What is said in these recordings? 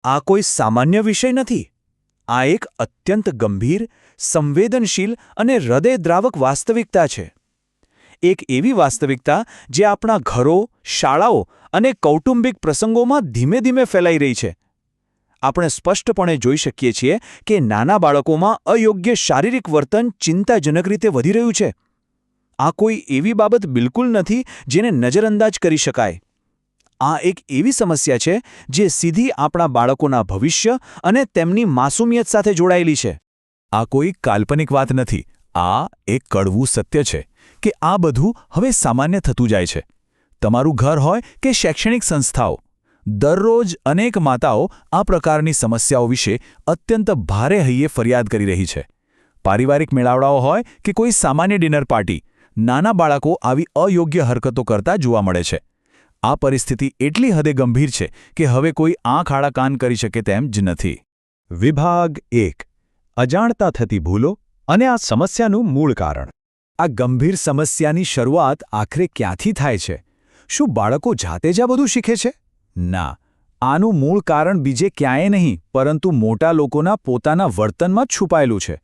આ કોઈ સામાન્ય વિષય નથી. આ એક અત્યંત ગંભીર, સંવેદનશીલ અને હૃદયદ્રાવક વાસ્તવિકતા છે. એક એવી વાસ્તવિકતા જે આપણા ઘરો, શાળાઓ અને કૌટુંબિક પ્રસંગોમાં ધીમે ધીમે ફેલાઈ રહી છે. આપણે સ્પષ્ટપણે જોઈ શકીએ છીએ કે નાના બાળકોમાં અયોગ્ય શારીરિક વર્તન ચિંતાજનક રીતે વધી રહ્યું છે. આ કોઈ એવી બાબત બિલકુલ નથી જેને નજરઅંદાજ કરી શકાય. આ એક એવી સમસ્યા છે જે સીધી આપણા બાળકોના ભવિષ્ય અને તેમની માસૂમિયત સાથે જોડાયેલી છે. આ કોઈ કાલ્પનિક વાત નથી. આ એક કડવું સત્ય છે કે આ બધું હવે સામાન્ય થતું જાય છે. તમારું ઘર હોય કે શૈક્ષણિક સંસ્થાઓ, દરરોજ અનેક માતાઓ આ પ્રકારની સમસ્યાઓ વિશે અત્યંત ભારે હૈયે ફરિયાદ કરી રહી છે. પારિવારિક મેળાવડાઓ હોય કે કોઈ સામાન્ય ડિનર પાર્ટી, નાના બાળકો આવી અયોગ્ય હરકતો કરતા જોવા મળે છે. આ પરિસ્થિતિ એટલી હદે ગંભીર છે કે હવે કોઈ આંખ આડા કાન કરી શકે તેમ જ નથી. વિભાગ 1. અજાણતા થતી ભૂલો અને આ સમસ્યાનું મૂળ કારણ. આ ગંભીર સમસ્યાની શરૂઆત આખરે ક્યાંથી થાય છે? શું બાળકો જાતે જ આ બધું શીખે છે? ના, આનું મૂળ કારણ બીજે ક્યાંય નહીં પરંતુ મોટા લોકોના પોતાના વર્તનમાં જ છુપાયેલું છે.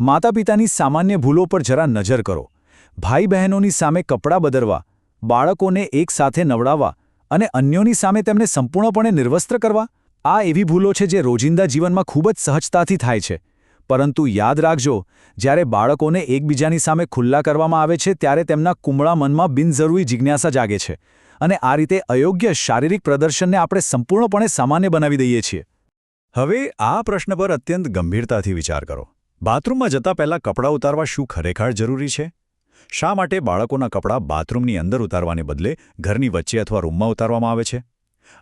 માતાપિતાની સામાન્ય ભૂલો પર જરા નજર કરો. ભાઈ બહેનોની સામે કપડાં બદલવા, બાળકોને એક સાથે નવડાવવા અને અન્યોની સામે તેમને સંપૂર્ણપણે નિર્વસ્ત્ર કરવા, આ એવી ભૂલો છે જે રોજિંદા જીવનમાં ખૂબ જ સહજતાથી થાય છે. પરંતુ યાદ રાખજો, જ્યારે બાળકોને એકબીજાની સામે ખુલ્લા કરવામાં આવે છે ત્યારે તેમના કુમળા મનમાં બિનજરૂરી જિજ્ઞાસા જાગે છે અને આ રીતે અયોગ્ય શારીરિક પ્રદર્શનને આપણે સંપૂર્ણપણે સામાન્ય બનાવી દઈએ છીએ. હવે આ પ્રશ્ન પર અત્યંત ગંભીરતાથી વિચાર કરો. બાથરૂમમાં જતા પહેલાં કપડાં ઉતારવા શું ખરેખર જરૂરી છે? શા માટે બાળકોના કપડાં બાથરૂમની અંદર ઉતારવાને બદલે ઘરની વચ્ચે અથવા રૂમમાં ઉતારવામાં આવે છે?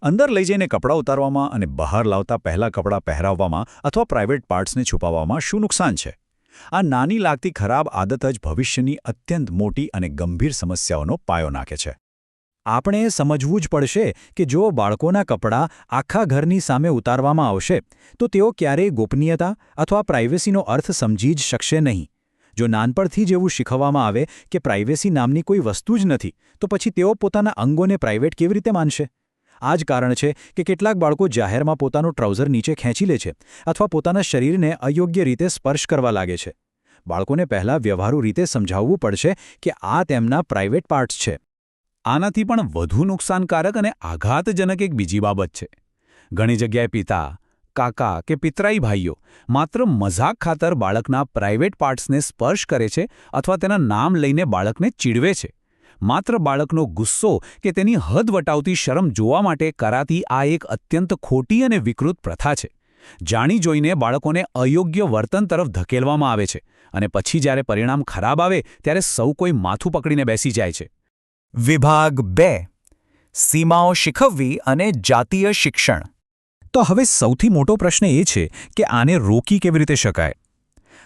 અંદર લઈ જઈને કપડાં ઉતારવામાં અને બહાર લાવતા પહેલાં કપડાં પહેરાવવામાં અથવા પ્રાઇવેટ પાર્ટ્સને છુપાવવામાં શું નુકસાન છે? આ નાની લાગતી ખરાબ આદત જ ભવિષ્યની અત્યંત મોટી અને ગંભીર સમસ્યાઓનો પાયો નાખે છે. આપણે એ સમજવું જ પડશે કે જો બાળકોના કપડાં આખા ઘરની સામે ઉતારવામાં આવશે તો તેઓ ક્યારેય ગોપનીયતા અથવા પ્રાઇવેસીનો અર્થ સમજી જ શકશે નહીં. જો નાનપણથી જ એવું શીખવવામાં આવે કે પ્રાઇવેસી નામની કોઈ વસ્તુ જ નથી, તો પછી તેઓ પોતાના અંગોને પ્રાઇવેટ કેવી રીતે માનશે? આ જ કારણ છે કે કેટલાક બાળકો જાહેરમાં પોતાનું ટ્રાઉઝર નીચે ખેંચી લે છે અથવા પોતાના શરીરને અયોગ્ય રીતે સ્પર્શ કરવા લાગે છે. બાળકોને પહેલાં વ્યવહારુ રીતે સમજાવવું પડશે કે આ તેમના પ્રાઇવેટ પાર્ટ્સ છે. આનાથી પણ વધુ નુકસાનકારક અને આઘાતજનક એક બીજી બાબત છે. ઘણી જગ્યાએ પિતા, કાકા કે પિતરાઈ ભાઈઓ માત્ર મજાક ખાતર બાળકના પ્રાઇવેટ પાર્ટ્સને સ્પર્શ કરે છે અથવા તેના નામ લઈને બાળકને ચીડવે છે. માત્ર બાળકનો ગુસ્સો કે તેની હદ વટાવતી શરમ જોવા માટે કરાતી આ એક અત્યંત ખોટી અને વિકૃત પ્રથા છે. જાણી જોઈને બાળકોને અયોગ્ય વર્તન તરફ ધકેલવામાં આવે છે અને પછી જ્યારે પરિણામ ખરાબ આવે ત્યારે સૌ કોઈ માથું પકડીને બેસી જાય છે. વિભાગ 2. સીમાઓ શીખવવી અને જાતીય શિક્ષણ. તો હવે સૌથી મોટો પ્રશ્ન એ છે કે આને રોકી કેવી રીતે શકાય?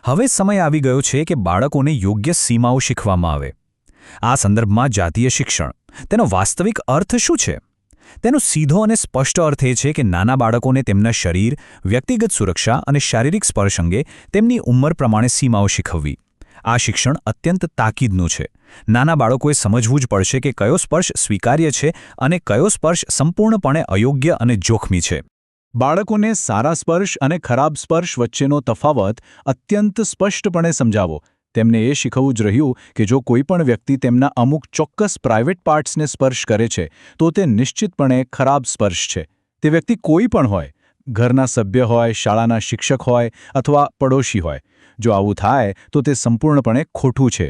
હવે સમય આવી ગયો છે કે બાળકોને યોગ્ય સીમાઓ શીખવવામાં આવે. આ સંદર્ભમાં જાતીય શિક્ષણ, તેનો વાસ્તવિક અર્થ શું છે? તેનો સીધો અને સ્પષ્ટ અર્થ એ છે કે નાના બાળકોને તેમના શરીર, વ્યક્તિગત સુરક્ષા અને શારીરિક સ્પર્શ અંગે તેમની ઉંમર પ્રમાણે સીમાઓ શીખવવી. આ શિક્ષણ અત્યંત તાકીદનું છે. નાના બાળકોએ સમજવું જ પડશે કે કયો સ્પર્શ સ્વીકાર્ય છે અને કયો સ્પર્શ સંપૂર્ણપણે અયોગ્ય અને જોખમી છે. બાળકોને સારા સ્પર્શ અને ખરાબ સ્પર્શ વચ્ચેનો તફાવત અત્યંત સ્પષ્ટપણે સમજાવો. તેમને એ શીખવવું જ રહ્યું કે જો કોઈ પણ વ્યક્તિ તેમના અમુક ચોક્કસ પ્રાઇવેટ પાર્ટ્સને સ્પર્શ કરે છે તો તે નિશ્ચિતપણે ખરાબ સ્પર્શ છે. તે વ્યક્તિ કોઈ પણ હોય, ઘરના સભ્ય હોય, શાળાના શિક્ષક હોય અથવા પડોશી હોય. જો આવું થાય તો તે સંપૂર્ણપણે ખોટું છે.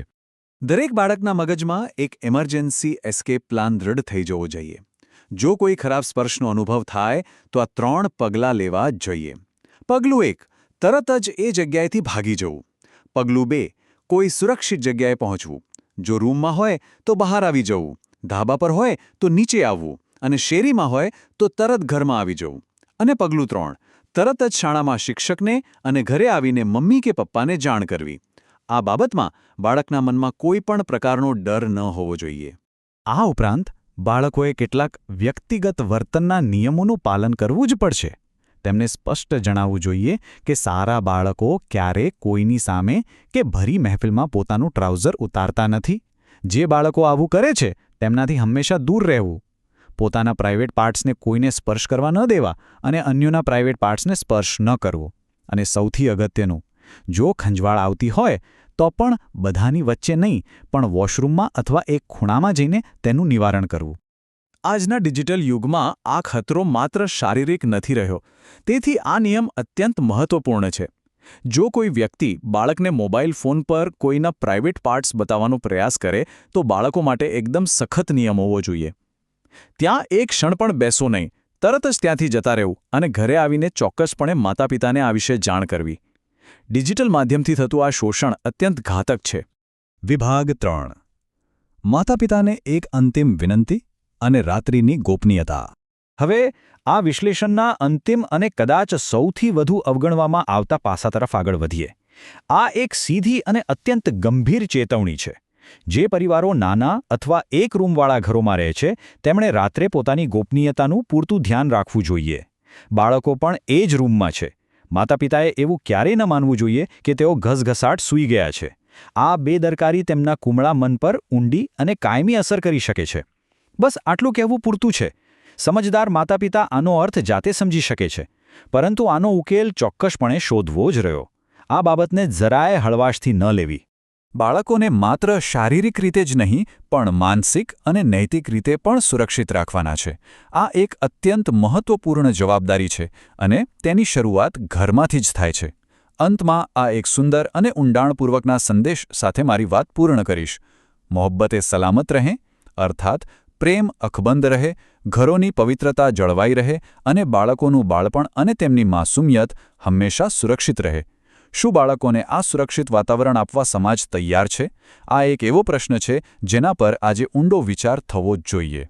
દરેક બાળકના મગજમાં એક ઇમરજન્સી એસ્કેપ પ્લાન દૃઢ થઈ જવો જોઈએ. જો કોઈ ખરાબ સ્પર્શનો અનુભવ થાય તો આ 3 પગલાં લેવા જ જોઈએ. પગલું 1, તરત જ એ જગ્યાએથી ભાગી જવું. પગલું 2, કોઈ સુરક્ષિત જગ્યાએ પહોંચવું. જો રૂમમાં હોય તો બહાર આવી જવું, ધાબા પર હોય તો નીચે આવવું અને શેરીમાં હોય તો તરત ઘરમાં આવી જવું. અને પગલું 3, તરત જ શાળામાં શિક્ષકને અને ઘરે આવીને મમ્મી કે પપ્પાને જાણ કરવી. આ બાબતમાં બાળકના મનમાં કોઈ પણ પ્રકારનો ડર ન હોવો જોઈએ. આ ઉપરાંત બાળકોએ કેટલાક વ્યક્તિગત વર્તનના નિયમોનું પાલન કરવું જ પડશે. તેમને સ્પષ્ટ જણાવવું જોઈએ કે સારા બાળકો ક્યારેય કોઈની સામે કે ભરી મહેફિલમાં પોતાનું ટ્રાઉઝર ઉતારતા નથી. જે બાળકો આવું કરે છે તેમનાથી હંમેશા દૂર રહેવું. પોતાના પ્રાઇવેટ પાર્ટ્સને કોઈને સ્પર્શ કરવા ન દેવા અને અન્યોના પ્રાઇવેટ પાર્ટ્સને સ્પર્શ ન કરવો. અને સૌથી અગત્યનું, જો ખંજવાળ આવતી હોય તો પણ બધાની વચ્ચે નહીં, પણ વોશરૂમમાં અથવા એક ખૂણામાં જઈને તેનું નિવારણ કરવું. આજના ડિજિટલ યુગમાં આ ખતરો માત્ર શારીરિક નથી રહ્યો, તેથી આ નિયમ અત્યંત મહત્વપૂર્ણ છે. જો કોઈ વ્યક્તિ બાળકને મોબાઈલ ફોન પર કોઈના પ્રાઇવેટ પાર્ટ્સ બતાવવાનો પ્રયાસ કરે તો બાળકો માટે એકદમ સખત નિયમ હોવો જોઈએ. ત્યાં એક ક્ષણ પણ બેસો નહીં, તરત જ ત્યાંથી જતા રહેવું અને ઘરે આવીને ચોક્કસપણે માતાપિતાને આ વિશે જાણ કરવી. ડિજિટલ માધ્યમથી થતું આ શોષણ અત્યંત ઘાતક છે. વિભાગ 3. માતાપિતાને એક અંતિમ વિનંતી અને રાત્રિની ગોપનીયતા. હવે આ વિશ્લેષણના અંતિમ અને કદાચ સૌથી વધુ અવગણવામાં આવતા પાસા તરફ આગળ વધીએ. આ એક સીધી અને અત્યંત ગંભીર ચેતવણી છે. જે પરિવારો નાના અથવા એક રૂમવાળા ઘરોમાં રહે છે તેમણે રાત્રે પોતાની ગોપનીયતાનું પૂરતું ધ્યાન રાખવું જોઈએ. બાળકો પણ એ જ રૂમમાં છે. માતાપિતાએ એવું ક્યારેય ન માનવું જોઈએ કે તેઓ ઘસઘસાટ સૂઈ ગયા છે. આ બેદરકારી તેમના કુમળા મન પર ઊંડી અને કાયમી અસર કરી શકે છે. બસ આટલું કહેવું પૂરતું છે. સમજદાર માતાપિતા આનો અર્થ જાતે સમજી શકે છે, પરંતુ આનો ઉકેલ ચોક્કસપણે શોધવો જ રહ્યો. આ બાબતને જરાય હળવાશથી ન લેવી. બાળકોને માત્ર શારીરિક રીતે જ નહીં પણ માનસિક અને નૈતિક રીતે પણ સુરક્ષિત રાખવાના છે. આ એક અત્યંત મહત્વપૂર્ણ જવાબદારી છે અને તેની શરૂઆત ઘરમાંથી જ થાય છે. અંતમાં આ એક સુંદર અને ઊંડાણપૂર્વકના સંદેશ સાથે મારી વાત પૂર્ણ કરીશ. મોહબ્બતે સલામત રહે, અર્થાત પ્રેમ અકબંધ રહે, ઘરોની પવિત્રતા જળવાઈ રહે અને બાળકોનું બાળપણ અને તેમની માસૂમિયત હંમેશા સુરક્ષિત રહે. શું બાળકોને આ સુરક્ષિત વાતાવરણ આપવા સમાજ તૈયાર છે? આ એક એવો પ્રશ્ન છે જેના પર આજે ઊંડો વિચાર થવો જ જોઈએ.